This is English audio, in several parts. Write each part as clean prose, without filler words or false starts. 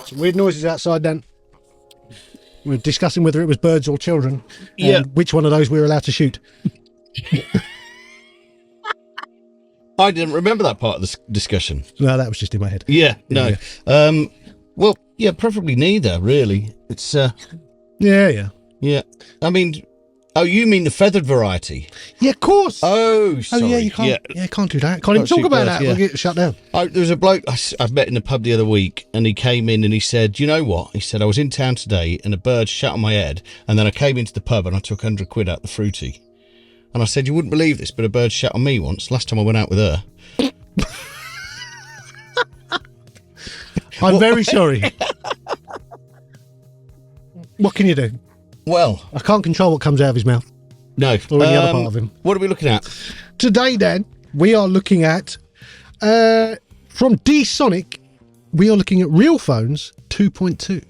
Some weird noises outside then. We were discussing whether it was birds or children. Yeah. And which one of those we were allowed to shoot. I didn't remember that part of the discussion. No, that was just in my head. Yeah, no. Yeah. Well, yeah, preferably neither, really. It's, Yeah. yeah. I mean, oh, you mean the feathered variety? Yeah, of course. Oh, sorry. Oh, yeah, you can't. Yeah, can't do that. Can't even Can't talk shoot about birds, that. yeah. We'll get shut down. There was a bloke I met in the pub the other week, and he came in and he said, you know what? He said, I was in town today and a bird shot on my head, and then I came into the pub and I took 100 quid out the fruity. And I said, you wouldn't believe this, but a bird shot on me once, last time I went out with her. I'm very sorry. What can you do? Well, I can't control what comes out of his mouth. no. Or any other part of him. What are we looking at? Today, then, we are looking at, from D-Sonic, we are looking at Realphones 2.2.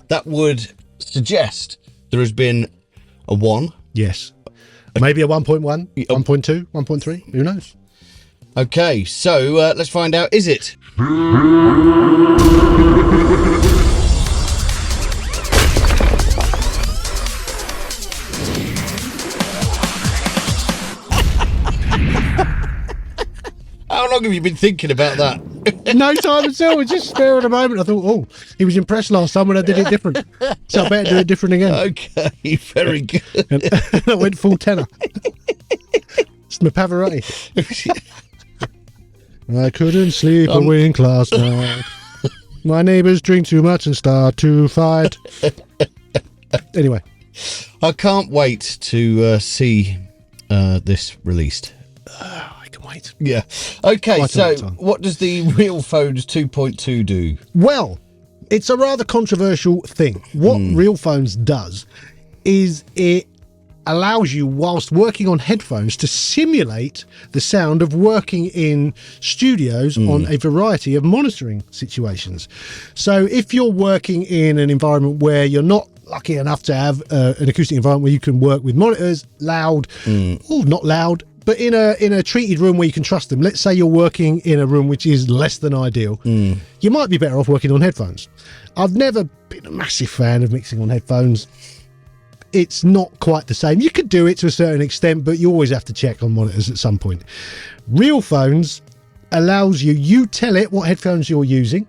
That would suggest there has been a 1. Yes. Maybe a 1.1, 1.2, 1.3, who knows? Okay, so let's find out. Is it? How long have you been thinking about that? No time at all. Just there at a moment. I thought, oh, he was impressed last time when I did it different. So I better do it different again. Okay, very good. And I went full tenor. It's my Pavarotti. I couldn't sleep a wink last night. My neighbours drink too much and start to fight. Anyway. I can't wait to see this released. I can wait. Yeah. Okay, Quite a so long time. what does the Realphones 2.2 do? Well, it's a rather controversial thing. What Realphones does is it allows you, whilst working on headphones, to simulate the sound of working in studios on a variety of monitoring situations. So if you're working in an environment where you're not lucky enough to have an acoustic environment where you can work with monitors, loud, or not loud, but in a treated room where you can trust them. Let's say you're working in a room which is less than ideal. You might be better off working on headphones. I've never been a massive fan of mixing on headphones. It's not quite the same. You could do it to a certain extent, but you always have to check on monitors at some point. Realphones allows you tell it what headphones you're using.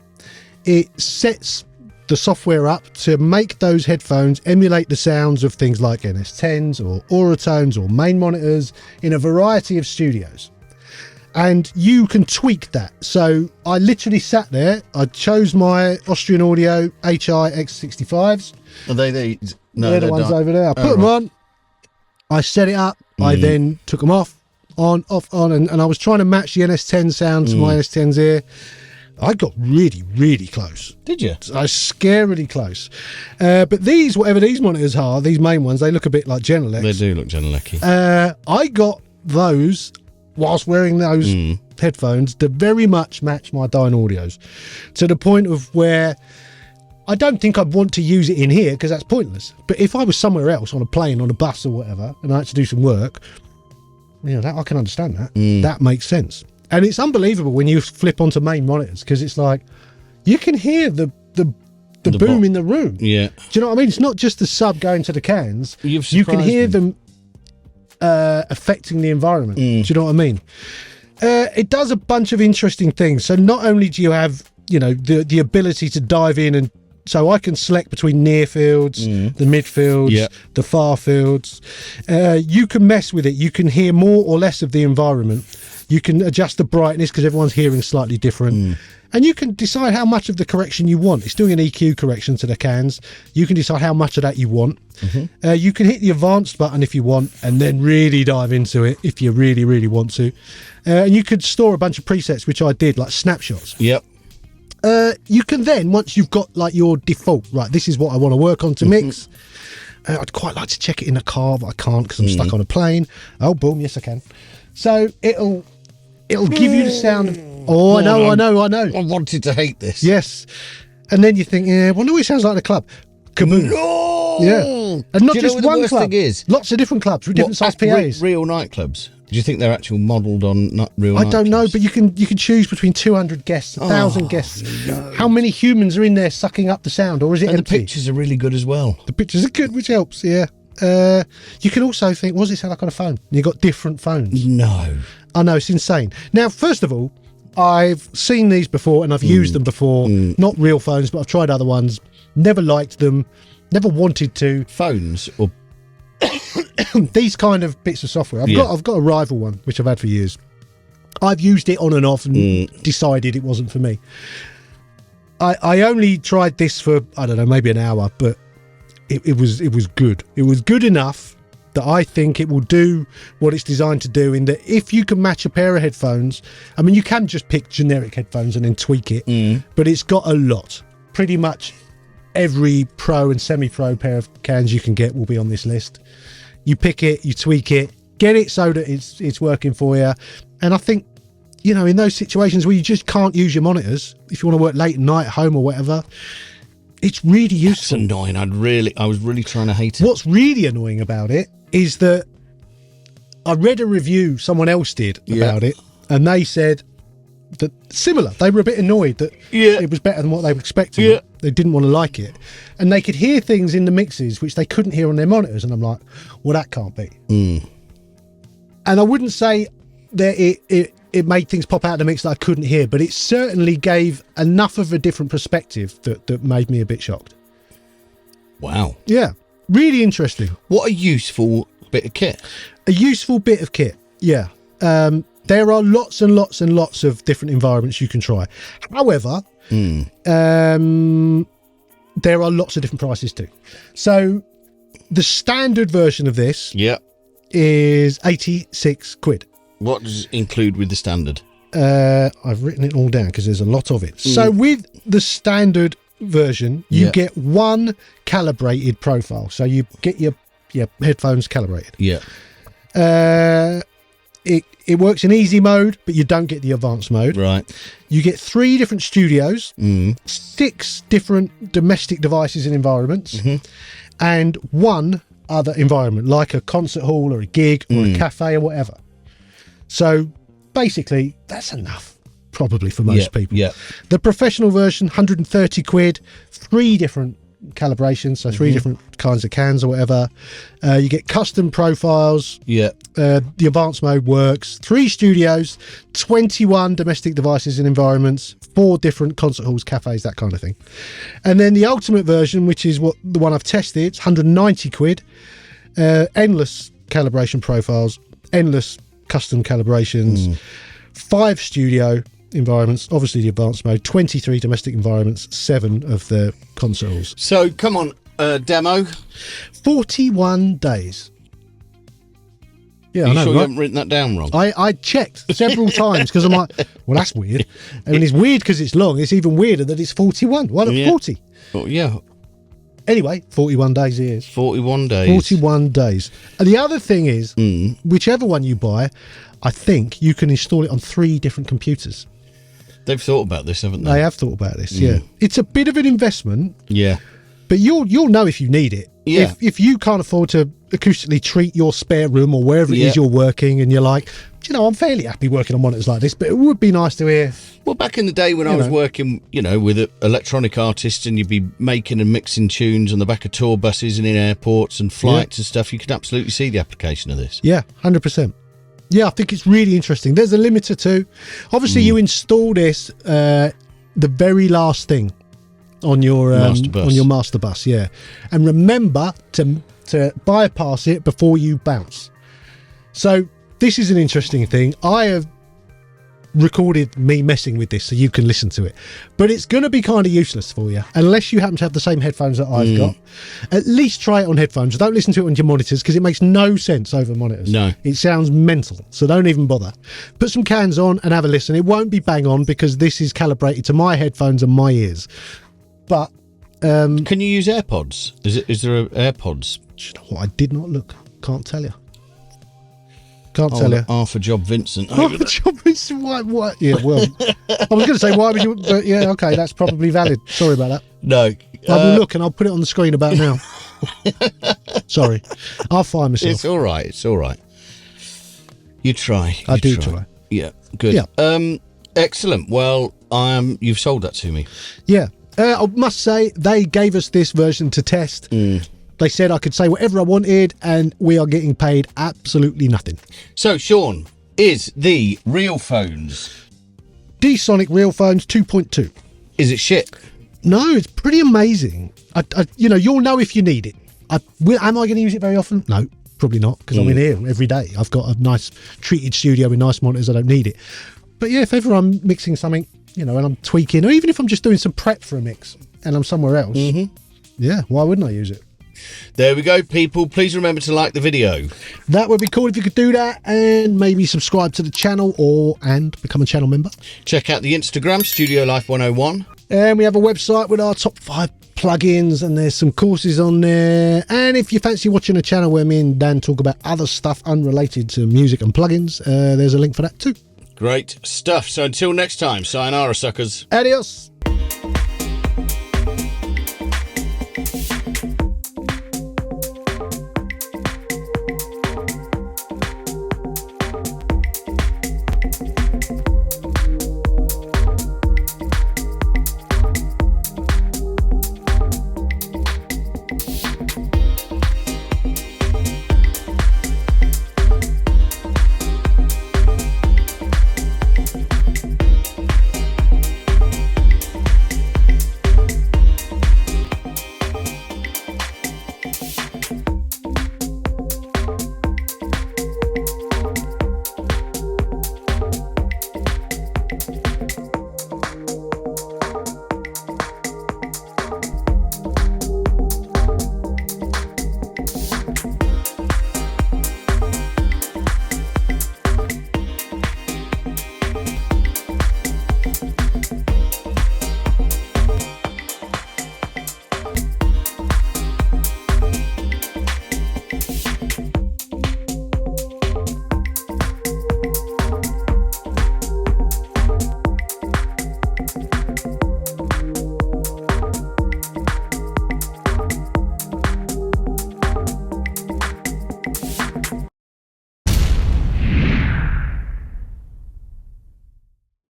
It sets the software up to make those headphones emulate the sounds of things like NS10s or Auratones or main monitors in a variety of studios. And you can tweak that. So I literally sat there, I chose my Austrian Audio HI X65s. Are they these? No, They're the ones over there. I put them on, I set it up, I then took them off, on, and I was trying to match the NS10 sound to my NS10's ear. I got really, really close. Did you? I was scarily close. But these, whatever these monitors are, these main ones, they look a bit like Genelec. They do look Genelec-y. I got those whilst wearing those headphones to very much match my Dyne Audios, to the point of where I don't think I'd want to use it in here because that's pointless. But if I was somewhere else on a plane, on a bus or whatever, and I had to do some work, that I can understand that. That makes sense. And it's unbelievable when you flip onto main monitors, because it's like you can hear the boom in the room. Yeah. Do you know what I mean? It's not just the sub going to the cans. You've You can hear surprised me. them affecting the environment. Do you know what I mean? It does a bunch of interesting things. So not only do you have, the ability to dive in, and so I can select between near fields, the mid fields, the far fields. You can mess with it. You can hear more or less of the environment. You can adjust the brightness because everyone's hearing slightly different. And you can decide how much of the correction you want. It's doing an EQ correction to the cans. You can decide how much of that you want. You can hit the advanced button if you want, and then really dive into it if you really, really want to. And you could store a bunch of presets, which I did, like snapshots. Yep. You can then, once you've got like your default, right, this is what I want to work on to mix. I'd quite like to check it in a car, but I can't because I'm stuck on a plane. Oh, boom, yes I can. So it'll give you the sound of, I know. I wanted to hate this. Yes. And then you think, I wonder what it sounds like in a club. Kaboom. No! Yeah. And not Do you just know what the one worst club. thing is? Lots of different clubs with different size PAs. Real nightclubs. Do you think they're actual modelled on not real? I don't know, nightclubs? but you can choose between 200 guests, 1,000 guests. No. How many humans are in there sucking up the sound, or is it And the empty? pictures are really good as well. The pictures are good, which helps. Yeah. You can also think, what does it sound like on a phone? You've got different phones. No. I know, it's insane. Now, first of all, I've seen these before and I've used them before. Not Realphones, but I've tried other ones. Never liked them. Never wanted to. Phones or These kind of bits of software. Yeah. I've got a rival one, which I've had for years. I've used it on and off and decided it wasn't for me. I only tried this for, I don't know, maybe an hour, but it was good. It was good enough that I think it will do what it's designed to do, in that if you can match a pair of headphones, I mean, you can just pick generic headphones and then tweak it, but it's got a lot. Pretty much every pro and semi-pro pair of cans you can get will be on this list. You pick it, you tweak it, get it so that it's working for you. And I think, you know, in those situations where you just can't use your monitors, if you want to work late at night at home or whatever, it's really It's useful. annoying. I was really trying to hate it. What's really annoying about it is that I read a review someone else did about it, and they said that similar. They were a bit annoyed that it was better than what they were expecting. Yeah. They didn't want to like it, and they could hear things in the mixes which they couldn't hear on their monitors. And I'm like, well, that can't be. And I wouldn't say that it made things pop out of the mix that I couldn't hear, but it certainly gave enough of a different perspective that made me a bit shocked. Wow. Yeah, really interesting. What a useful bit of kit. A useful bit of kit, yeah. There are lots and lots and lots of different environments you can try. However, there are lots of different prices too. So the standard version of this is 86 quid. What does it include with the standard? I've written it all down because there's a lot of it. So with the standard version, you get one calibrated profile. So you get your headphones calibrated. Yeah. It works in easy mode, but you don't get the advanced mode. Right. You get 3 different studios, 6 different domestic devices and environments, and 1 other environment, like a concert hall or a gig or a cafe or whatever. So basically, that's enough, probably, for most people. Yeah. The professional version, 130 quid, 3 different calibrations, so 3 different kinds of cans or whatever. You get custom profiles. Yeah. The advanced mode works. 3 studios, 21 domestic devices and environments, 4 different concert halls, cafes, that kind of thing. And then the ultimate version, which is the one I've tested, it's 190 quid. Endless calibration profiles, endless custom calibrations, 5 studio environments, obviously the advanced mode, 23 domestic environments, 7 of the concert halls. So come on, demo. 41 days. Yeah, Are I you know, sure right? you haven't written that down wrong? I checked several times because I'm like, well, that's weird. I mean, it's weird because it's long. It's even weirder that it's 41. Why not 40? Oh, yeah. Anyway, 41 days it is. 41 days. 41 days. And the other thing is, whichever one you buy, I think you can install it on 3 different computers. They've thought about this, haven't they? They have thought about this, yeah. It's a bit of an investment, Yeah. but you'll know if you need it. Yeah. If you can't afford to acoustically treat your spare room or wherever it is you're working, and you're like, do you know, I'm fairly happy working on monitors like this, but it would be nice to hear. Well, back in the day when I was working, with electronic artists, and you'd be making and mixing tunes on the back of tour buses and in airports and flights and stuff, you could absolutely see the application of this. Yeah, 100%. Yeah, I think it's really interesting. There's a limiter too. Obviously, you install this, the very last thing on your master bus, yeah. And remember to bypass it before you bounce. So this is an interesting thing. I have recorded me messing with this so you can listen to it, but it's going to be kind of useless for you unless you happen to have the same headphones that I've got. At least try it on headphones. Don't listen to it on your monitors because it makes no sense over monitors. No, it sounds mental, so don't even bother. Put some cans on and have a listen. It won't be bang on because this is calibrated to my headphones and my ears. But can you use AirPods? Is there AirPods? Do you know what? I did not look. Can't tell you. Can't tell you. Half a job, Vincent. Half a job, Vincent. What? Yeah, well, I was going to say why would you? But yeah, okay, that's probably valid. Sorry about that. No, I will look and I'll put it on the screen about now. Sorry, I'll find myself. It's all right. It's all right. You try. I do try. Yeah, good. Yeah. Excellent. Well, you've sold that to me. Yeah. I must say, they gave us this version to test. They said I could say whatever I wanted, and we are getting paid absolutely nothing. So, Sean, is the Realphones... D-Sonic Realphones 2.2. Is it shit? No, it's pretty amazing. You'll know if you need it. Am I going to use it very often? No, probably not, because I'm in here every day. I've got a nice treated studio with nice monitors. I don't need it. But yeah, if ever I'm mixing something, and I'm tweaking, or even if I'm just doing some prep for a mix and I'm somewhere else, yeah, why wouldn't I use it? There we go, people. Please remember to like the video. That would be cool if you could do that, and maybe subscribe to the channel and become a channel member. Check out the Instagram, Studio Life 101. And we have a website with our top 5 plugins, and there's some courses on there. And if you fancy watching a channel where me and Dan talk about other stuff unrelated to music and plugins, there's a link for that too. Great stuff. So until next time, sayonara, suckers. Adios.